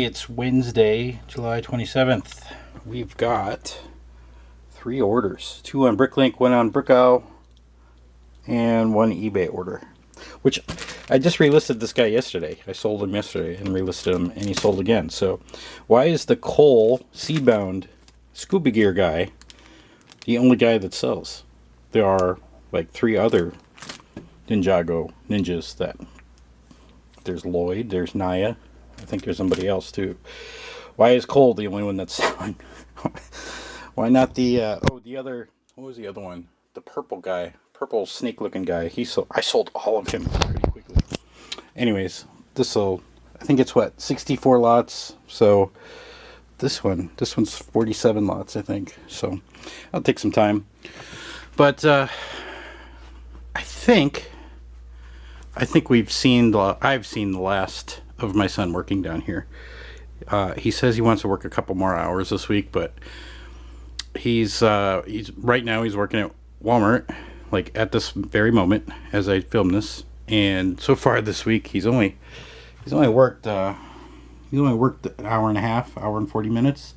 it's Wednesday, July 27th. We've got 3 orders. 2 on BrickLink, 1 on Brick Owl, and 1 eBay order. Which, I just relisted this guy yesterday. I sold him yesterday and relisted him, and he sold again. So, why is the Cole Seabound scuba gear guy the only guy that sells? There are like 3 other Ninjago ninjas that... There's Lloyd, there's Naya. I think there's somebody else too. Why is Cole the only one that's selling? Why not the the other, what was the other one? The purple guy, purple snake looking guy. I sold all of him pretty quickly. Anyways, I think it's what, 64 lots. So this one's 47 lots, I think. So I'll take some time. But I think I've seen the last of my son working down here. He says he wants to work a couple more hours this week, but he's right now he's working at Walmart, like at this very moment as I film this. And so far this week he's only worked an hour and a half, hour and 40 minutes,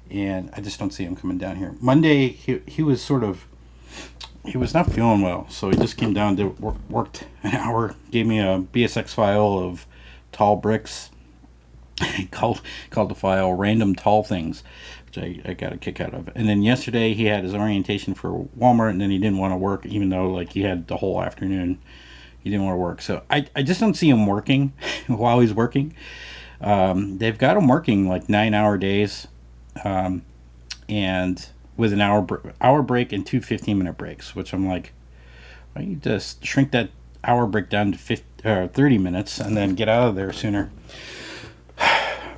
and I just don't see him coming down here. Monday he was not feeling well, so he just came down to worked an hour, gave me a BSX file of tall bricks. He called the file random tall things, which I got a kick out of. And then yesterday he had his orientation for Walmart, and then he didn't want to work, even though like he had the whole afternoon. He didn't want to work. So I just don't see him working while he's working. They've got him working like 9-hour days, and with an hour break and 2 15-minute breaks, which I'm like, why don't you just shrink that hour break down to 30 minutes and then get out of there sooner.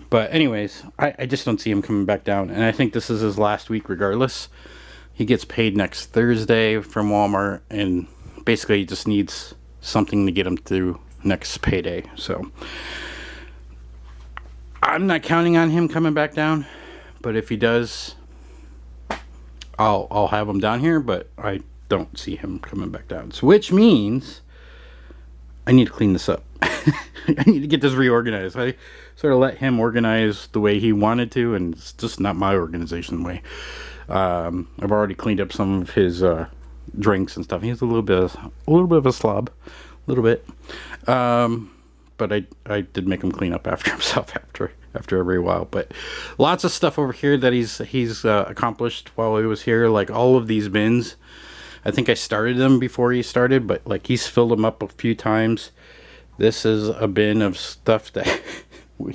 But anyways, I just don't see him coming back down, and I think this is his last week regardless. He gets paid next Thursday from Walmart, and basically he just needs something to get him through next payday. So I'm not counting on him coming back down, but if he does, I'll have him down here, but I don't see him coming back down. So which means I need to clean this up. I need to get this reorganized. I sort of let him organize the way he wanted to, and it's just not my organization way. I've already cleaned up some of his drinks and stuff. He's a little bit of a slob, a little bit. But I did make him clean up after himself after every while. But lots of stuff over here that he's accomplished while he was here. Like all of these bins, I think I started them before he started, but like he's filled them up a few times. This is a bin of stuff that we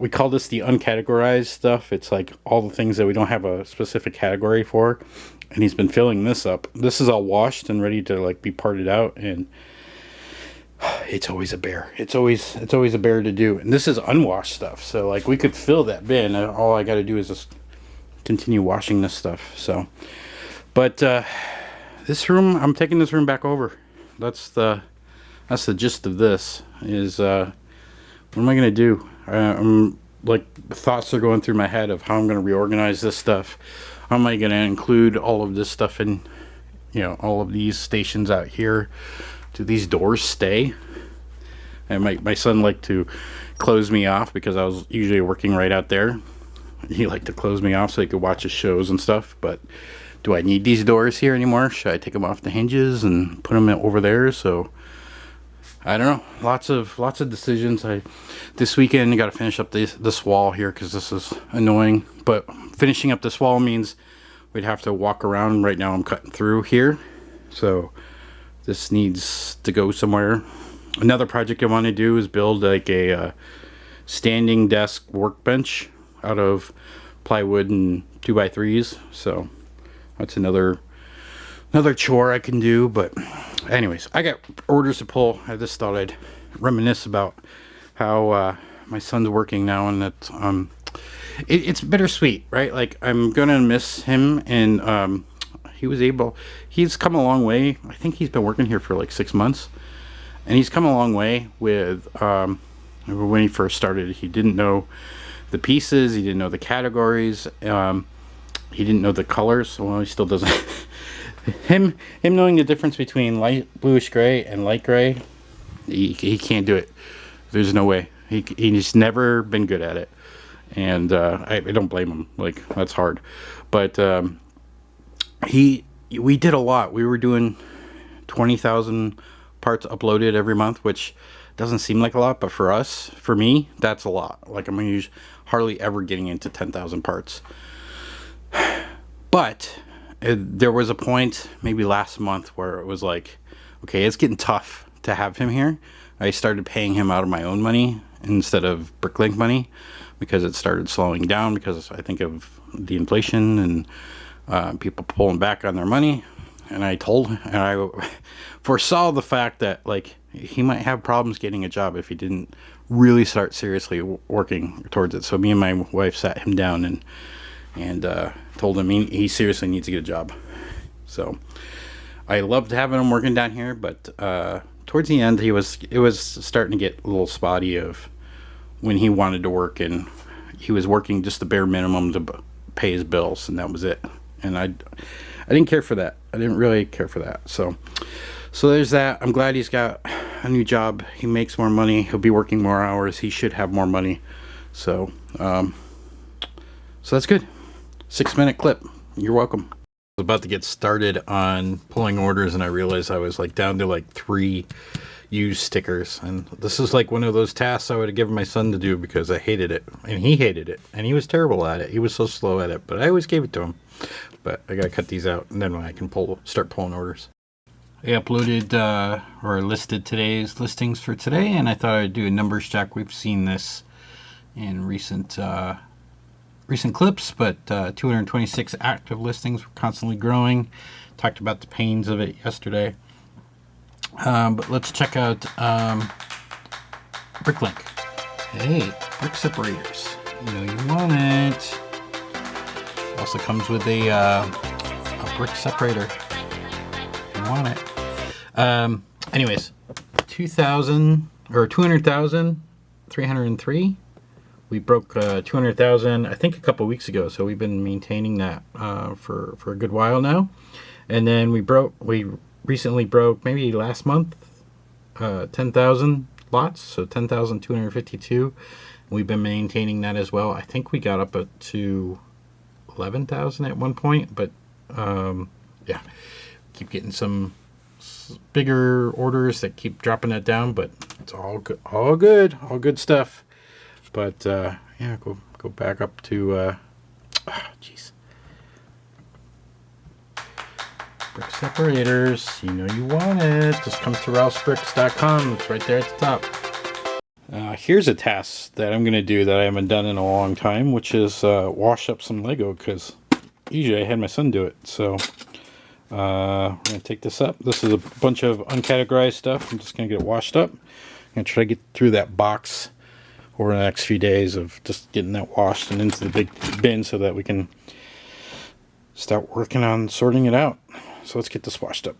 call this the uncategorized stuff. It's like all the things that we don't have a specific category for, and he's been filling this up. This is all washed and ready to like be parted out, and it's always a bear. It's always a bear to do. And this is unwashed stuff, so like we could fill that bin. All I got to do is just continue washing this stuff. So, but this room, I'm taking this room back over. That's the gist of this. Is what am I gonna do? I'm like, thoughts are going through my head of how I'm gonna reorganize this stuff. How am I gonna include all of this stuff in, all of these stations out here? Do these doors stay? And my son liked to close me off because I was usually working right out there. He liked to close me off so he could watch his shows and stuff. But do I need these doors here anymore? Should I take them off the hinges and put them over there? So I don't know. Lots of decisions. This weekend I got to finish up this wall here because this is annoying. But finishing up this wall means we'd have to walk around. Right now I'm cutting through here, so this needs to go somewhere. Another project I want to do is build like a standing desk workbench out of plywood and 2x3s. So that's another chore I can do. But anyways, I got orders to pull. I just thought I'd reminisce about how my son's working now, and that it's bittersweet, right? Like I'm gonna miss him, and he's come a long way. I think he's been working here for like 6 months, and he's come a long way with when he first started. He didn't know the pieces, he didn't know the categories, he didn't know the colors. Well, he still doesn't. him knowing the difference between light bluish gray and light gray, he can't do it. There's no way. He's never been good at it, and I don't blame him. Like, that's hard, but we did a lot. We were doing 20,000 parts uploaded every month, which doesn't seem like a lot, but for me, that's a lot. Like, I'm hardly ever getting into 10,000 parts. But there was a point maybe last month where it was like, okay, it's getting tough to have him here. I started paying him out of my own money instead of BrickLink money, because it started slowing down because I think of the inflation and people pulling back on their money. And I foresaw the fact that, like, he might have problems getting a job if he didn't really start seriously working towards it. So me and my wife sat him down and told him he seriously needs to get a job. So I loved having him working down here, but towards the end, it was starting to get a little spotty of when he wanted to work, and he was working just the bare minimum to pay his bills, and that was it. And I didn't care for that. I didn't really care for that. So there's that. I'm glad he's got a new job. He makes more money. He'll be working more hours. He should have more money. So that's good. 6-minute clip. You're welcome. I was about to get started on pulling orders, and I realized I was like down to like 3 used stickers, and this is like one of those tasks I would have given my son to do because I hated it, and he hated it, and he was terrible at it. He was so slow at it, but I always gave it to him. But I gotta cut these out, and then I can start pulling orders. I uploaded or listed today's listings for today, and I thought I'd do a numbers check. We've seen this in recent clips, but 226 active listings. We're constantly growing. Talked about the pains of it yesterday. But let's check out BrickLink. Hey, brick separators. You know you want it. Also comes with a brick separator. You want it. Anyways, 200,303. We broke 200,000, I think, a couple weeks ago. So we've been maintaining that for a good while now. And then we recently broke, maybe last month, 10,000 lots. So 10,252. We've been maintaining that as well. I think we got up to 11,000 at one point, but yeah, keep getting some bigger orders that keep dropping that down, but it's all good stuff. But yeah, go back up to jeez, brick separators. You know you want it. Just come to RalphsBricks.com. It's right there at the top. Here's a task that I'm going to do that I haven't done in a long time, which is wash up some Lego, because usually I had my son do it. So we're going to take this up. This is a bunch of uncategorized stuff. I'm just going to get it washed up. I'm going to try to get through that box over the next few days of just getting that washed and into the big bin so that we can start working on sorting it out. So let's get this washed up.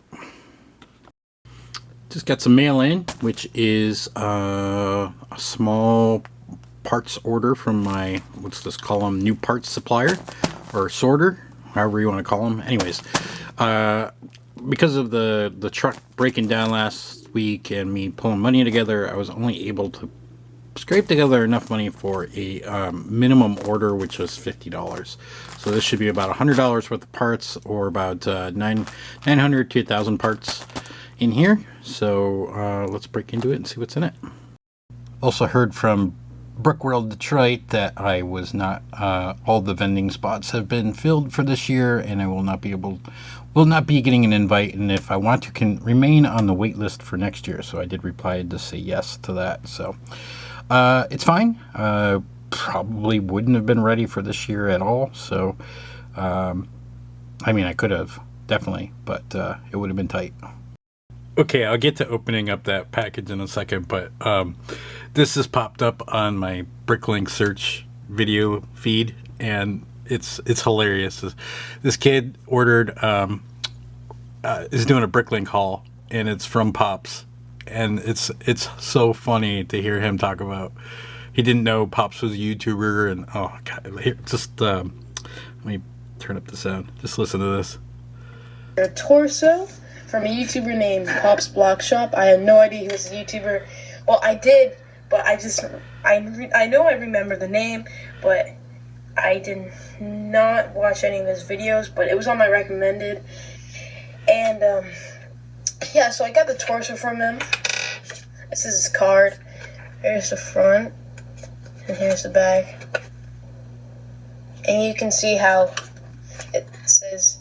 Just got some mail in, which is a small parts order from my, let's just call them new parts supplier or sorter, however you want to call them. Anyways, because of the truck breaking down last week and me pulling money together, I was only able to scrape together enough money for a minimum order, which was $50. So this should be about $100 worth of parts, or about 900 to 1,000 parts in here. So let's break into it and see what's in it. Also heard from Brickworld Detroit that I was not all the vending spots have been filled for this year, and I will not be getting an invite, and if I want to, can remain on the wait list for next year. So I did reply to say yes to that. So it's fine. Probably wouldn't have been ready for this year at all. So I mean, I could have definitely, but it would have been tight. Okay, I'll get to opening up that package in a second, but this has popped up on my BrickLink search video feed, and it's hilarious. This kid ordered is doing a BrickLink haul, and it's from Pops, and it's so funny to hear him talk about. He didn't know Pops was a YouTuber, and oh god, here, just let me turn up the sound. Just listen to this. A torso from a YouTuber named Pop's Block Shop. I had no idea he was a YouTuber. Well, I did but I know I remember the name, but I did not watch any of his videos, but it was on my recommended. And yeah, so I got the torso from him. This is his card. Here's the front, and here's the back. And you can see how it says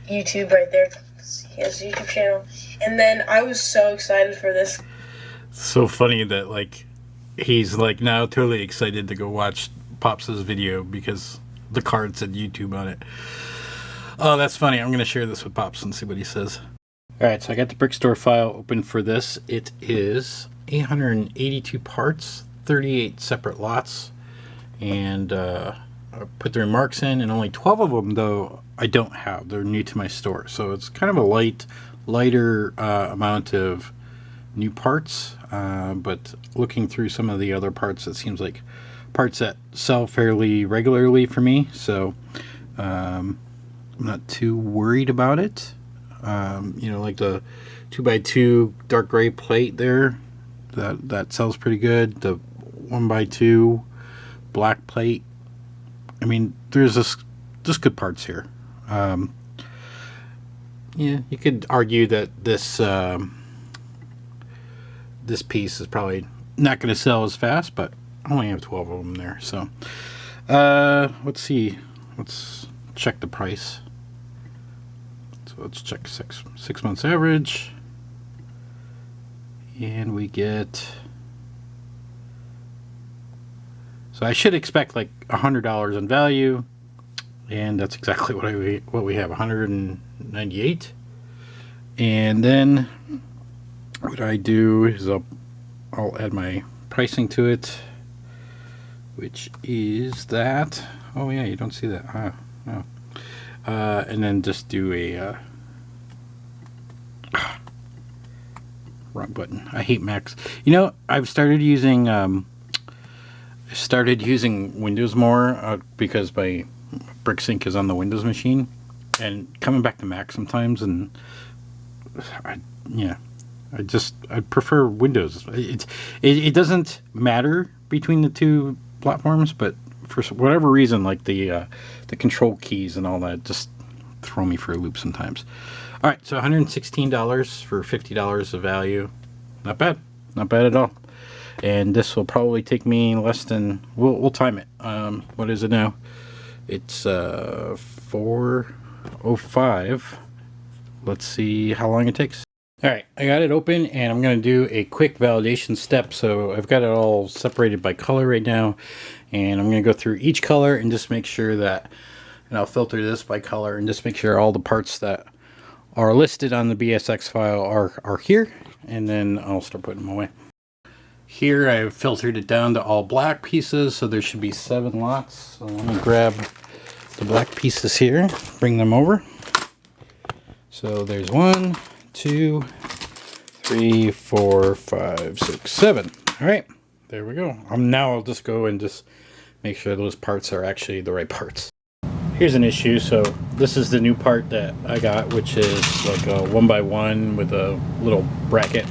YouTube right there. He has a YouTube channel. And then I was so excited for this. So funny that like he's like now totally excited to go watch Pops' video because the card said YouTube on it. Oh, that's funny. I'm going to share this with Pops and see what he says. Alright, so I got the Brick Store file open for this. It is 882 parts, 38 separate lots, and I put the remarks in, and only 12 of them, though, I don't have. They're new to my store. So it's kind of a lighter amount of new parts, but looking through some of the other parts, it seems like parts that sell fairly regularly for me, so I'm not too worried about it. You know, like the 2x2 dark gray plate there, that sells pretty good. The 1x2 black plate, I mean, there's just good parts here. Yeah, you could argue that this this piece is probably not going to sell as fast, but I only have 12 of them there. So let's see, let's check the price. So let's check six months average, and we get, so I should expect like $100 in value, and that's exactly what we have, 198. And then what I do is I'll add my pricing to it, which is that, oh yeah, you don't see that, no. And then just do a wrong button. I hate Macs. You know, I've started using Windows more because my BrickSync is on the Windows machine, and coming back to Mac sometimes, and I prefer Windows. It doesn't matter between the two platforms, but for whatever reason, like the control keys and all that just throw me for a loop sometimes. All right, so $116 for $50 of value. Not bad. Not bad at all. And this will probably take me less than, we'll time it. What is it now? It's 4:05. Let's see how long it takes. All right, I got it open, and I'm going to do a quick validation step. So I've got it all separated by color right now, and I'm going to go through each color and just make sure that, and I'll filter this by color and just make sure all the parts that are listed on the BSX file are here, and then I'll start putting them away. Here I've filtered it down to all black pieces, so there should be 7 lots. So let me grab the black pieces here, bring them over. So there's 1, 2, 3, 4, 5, 6, 7. All right, there we go. Now I'll just go and just make sure those parts are actually the right parts. Here's an issue. So this is the new part that I got, which is like a 1x1 with a little bracket.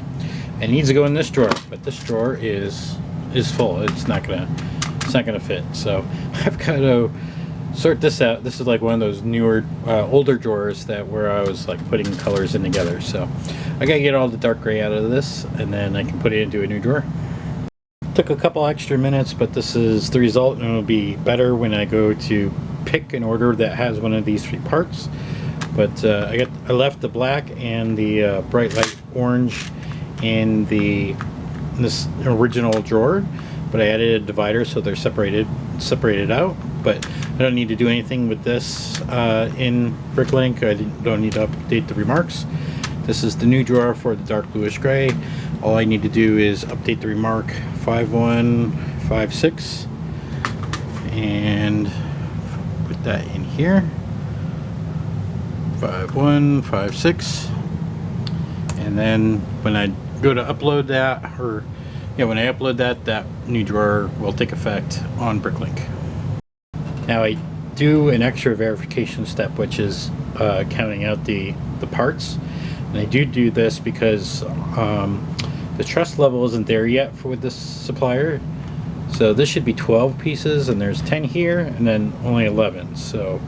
It needs to go in this drawer, but this drawer is full. It's not gonna fit. So I've got to sort this out. This is like one of those newer, older drawers where I was like putting colors in together. So I gotta get all the dark gray out of this, and then I can put it into a new drawer. Took a couple extra minutes, but this is the result, and it'll be better when I go to pick an order that has one of these 3 parts. But I left the black and the bright light orange in this original drawer, but I added a divider so they're separated out. But I don't need to do anything with this in BrickLink. I don't need to update the remarks. This is the new drawer for the dark bluish gray. All I need to do is update the remark 5156 and put that in here. 5156, and then when I go to upload that, when I upload that new drawer will take effect on BrickLink. Now I do an extra verification step, which is counting out the parts, and I do this because the trust level isn't there yet for with this supplier. So this should be 12 pieces, and there's 10 here, and then only 11. So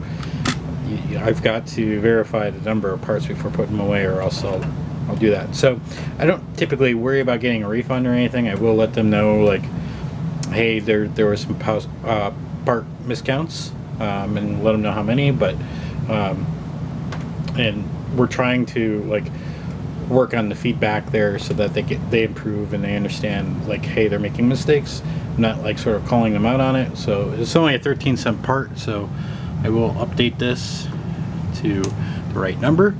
I've got to verify the number of parts before putting them away, or else I'll do that. So I don't typically worry about getting a refund or anything. I will let them know, like, hey, there were some part miscounts, and let them know how many. But and we're trying to, like, work on the feedback there so that they improve and they understand, like, hey, they're making mistakes. I'm not, like, sort of calling them out on it. So it's only a 13-cent part, so I will update this to the right number.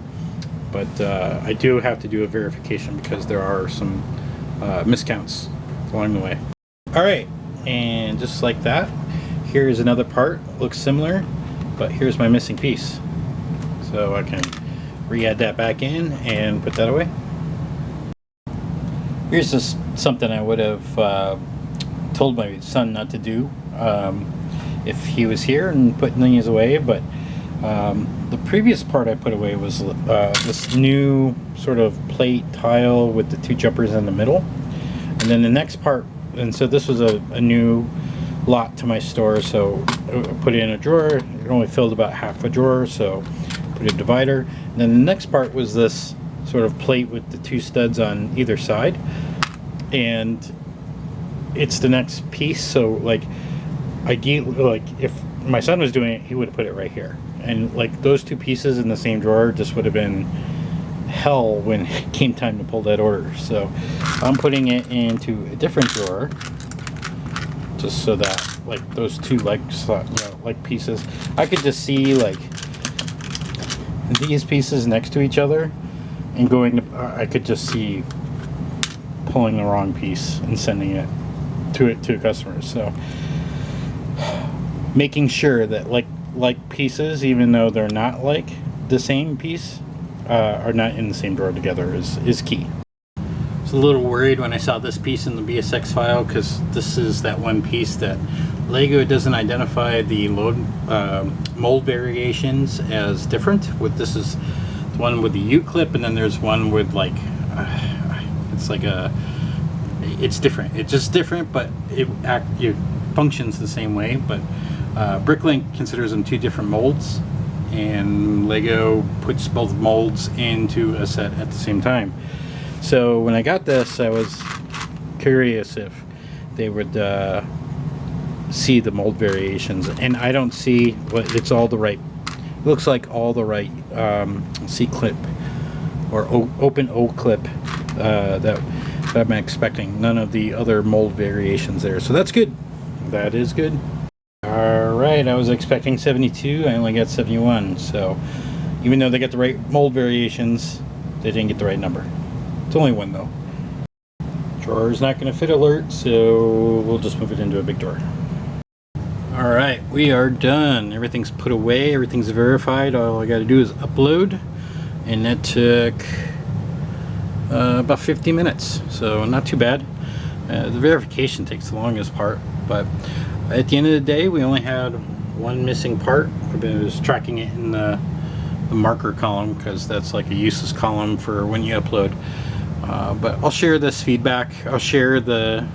But I do have to do a verification because there are some miscounts along the way. All right, and just like that, here's another part. Looks similar, but here's my missing piece. So I can re-add that back in and put that away. Here's just something I would have told my son not to do if he was here and putting these away, but the previous part I put away was this new sort of plate tile with the two jumpers in the middle. And then the next part, and so this was a new lot to my store, so I put it in a drawer. It only filled about half a drawer, so put a divider. And then the next part was this sort of plate with the two studs on either side, and it's the next piece. So, like, ideally, like, if my son was doing it, he would have put it right here, and, like, those two pieces in the same drawer just would have been hell when it came time to pull that order. So I'm putting it into a different drawer just so that, like, those two, like, like pieces, I could just see, like, these pieces next to each other and going to, I could just see pulling the wrong piece and sending it to customers. So making sure that like pieces, even though they're not like the same piece, are not in the same drawer together is key. I was a little worried when I saw this piece in the BSX file, because this is that one piece that Lego doesn't identify the mold variations as different. This is the one with the U-clip, and then there's one with, like, it's different. It's just different, but it functions the same way. But BrickLink considers them two different molds, and Lego puts both molds into a set at the same time. So when I got this, I was curious if they would see the mold variations, and I don't see what it's all the right. It looks like all the right C-clip or open O-clip that I'm expecting. None of the other mold variations there, so that's good. That is good. All right, I was expecting 72. I only got 71. So even though they got the right mold variations, they didn't get the right number. It's only one though. Drawer's not going to fit alert, so we'll just move it into a big drawer. All right, we are done. Everything's put away. Everything's verified. All I got to do is upload, and that took about 50 minutes. So not too bad. The verification takes the longest part, but at the end of the day, we only had one missing part. I was tracking it in the marker column, because that's like a useless column for when you upload. But I'll share this feedback. I'll share the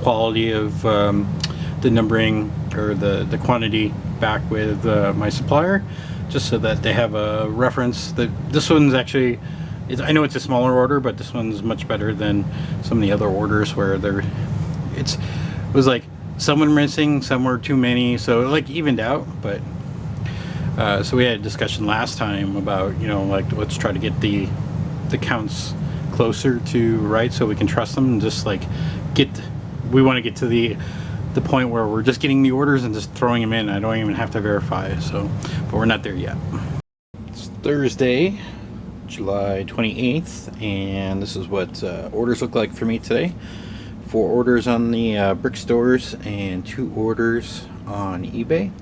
quality of the numbering or the quantity back with my supplier, just so that they have a reference. This one's actually, I know it's a smaller order, but this one's much better than some of the other orders where it was like some were missing, some were too many, so it, like, evened out. But so we had a discussion last time about, like, let's try to get the counts closer to right, so we can trust them, and just, like, we want to get to the point where we're just getting the orders and just throwing them in. I don't even have to verify. So, but we're not there yet. It's Thursday, July 28th, and this is what orders look like for me today. 4 orders on the brick stores and 2 orders on eBay.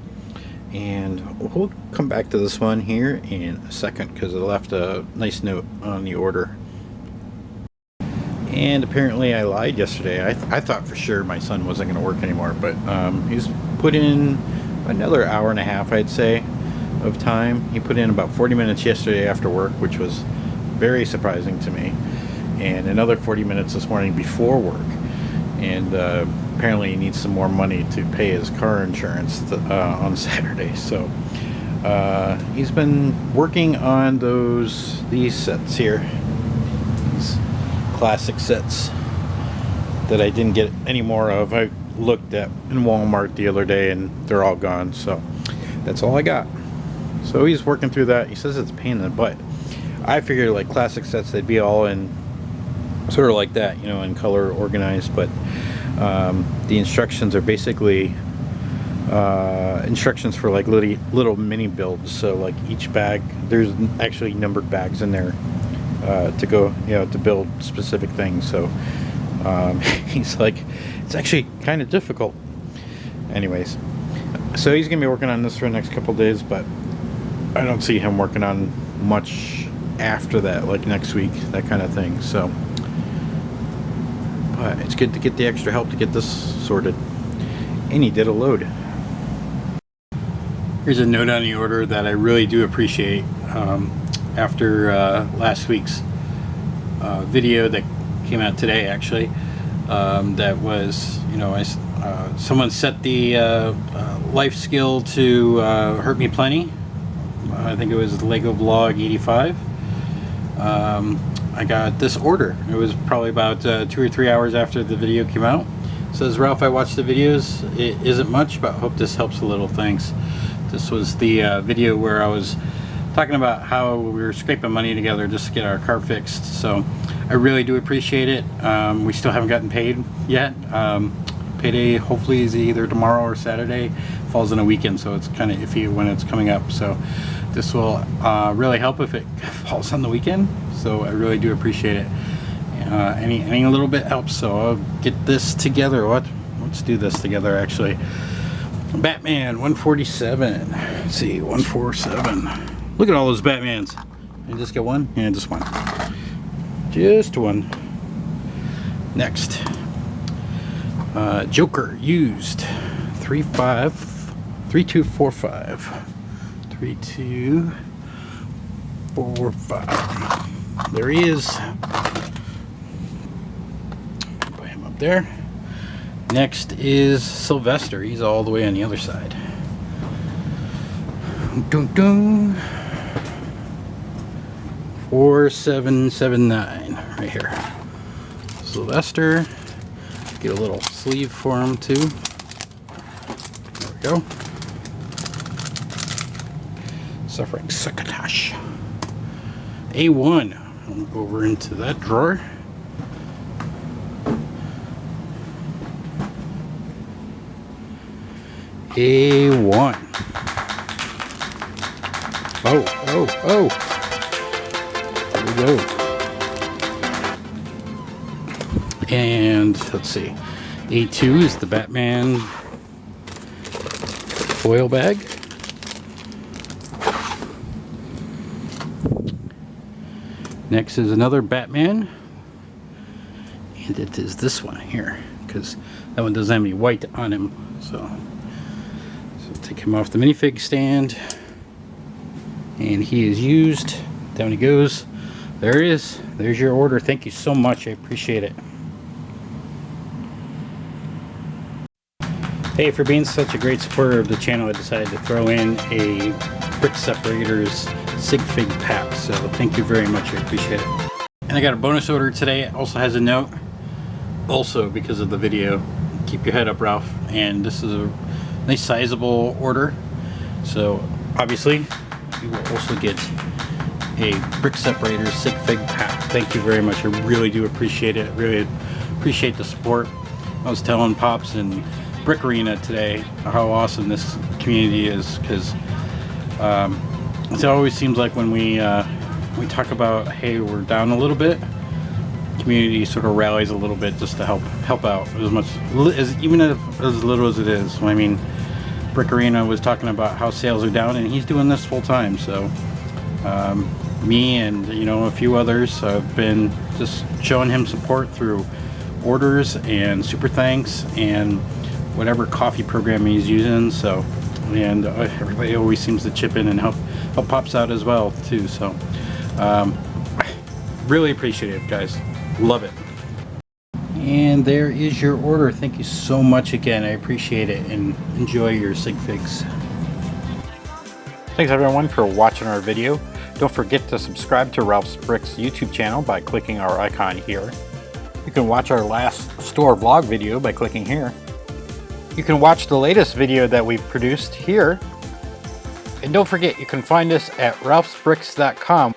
And we'll come back to this one here in a second, because it left a nice note on the order. And apparently I lied yesterday. I thought for sure my son wasn't going to work anymore, but he's put in another hour and a half, I'd say, of time. He put in about 40 minutes yesterday after work, which was very surprising to me. and another 40 minutes this morning before work. And apparently he needs some more money to pay his car insurance on Saturday. So he's been working on these sets here, these classic sets that I didn't get any more of. I looked at in Walmart the other day and they're all gone, so that's all I got. So he's working through that. He says it's a pain in the butt. I figured like classic sets, they'd be all in sort of like that, you know, in color organized, but the instructions are basically instructions for like little mini builds. So like each bag, there's actually numbered bags in there to go, you know, to build specific things. So he's like, it's actually kind of difficult. Anyways, so he's gonna be working on this for the next couple days, but I don't see him working on much after that, like next week, that kind of thing. So but it's good to get the extra help to get this sorted. And he did a load. Here's a note on the order that I really do appreciate. After last week's video that came out today, actually, that was, you know, someone set the life skill to hurt me plenty. I think it was Lego Vlog 85. I got this order. It was probably about 2 or 3 hours after the video came out. It says, Ralph, I watched the videos. It isn't much, but I hope this helps a little. Thanks. This was the video where I was talking about how we were scraping money together just to get our car fixed. So I really do appreciate it. We still haven't gotten paid yet. Payday hopefully is either tomorrow or Saturday. Falls on a weekend, so it's kind of iffy when it's coming up. So this will really help if it falls on the weekend. So I really do appreciate it. Any little bit helps. So I'll get this together. Let's do this together. Actually, Batman 147. Let's see, 147. Look at all those Batmans. You just get one? Yeah, just one. Just one. Next, Joker used 3245. 3245. There he is. Put him up there. Next is Sylvester. He's all the way on the other side. Dun dun. 4779 right here. Sylvester. Get a little sleeve for him too. There we go. Suffering Succotash. A1. I'll go over into that drawer. A1. Oh. There we go. And let's see. A2 is the Batman foil bag. Next is another Batman, and it is this one here, because that one doesn't have any white on him. So take him off the minifig stand, and he is used. Down he goes. There it is. There's your order. Thank you so much. I appreciate it. Hey, for being such a great supporter of the channel, I decided to throw in a Brick Separators Sig Fig pack. So thank you very much. I appreciate it. And I got a bonus order today. It also has a note. Also, because of the video, keep your head up, Ralph. And this is a nice sizable order. So obviously, you will also get a Brick Separators Sig Fig pack. Thank you very much. I really do appreciate it. Really appreciate the support. I was telling Pops and Brick Arena today how awesome this community is, because it always seems like when we talk about, hey, we're down a little bit, community sort of rallies a little bit just to help out as much as, even as little as it is. I mean, Brick Arena was talking about how sales are down, and he's doing this full time. So me and a few others have been just showing him support through orders and super thanks and whatever coffee program he's using. So, and everybody always seems to chip in and help Pops out as well too. So really appreciate it, guys. Love it. And there is your order. Thank you so much again. I appreciate it, and enjoy your sig figs. Thanks everyone for watching our video. Don't forget to subscribe to Ralph's Bricks YouTube channel by clicking our icon here. You can watch our last store vlog video by clicking here. You can watch the latest video that we've produced here. And don't forget, you can find us at ralphsbricks.com.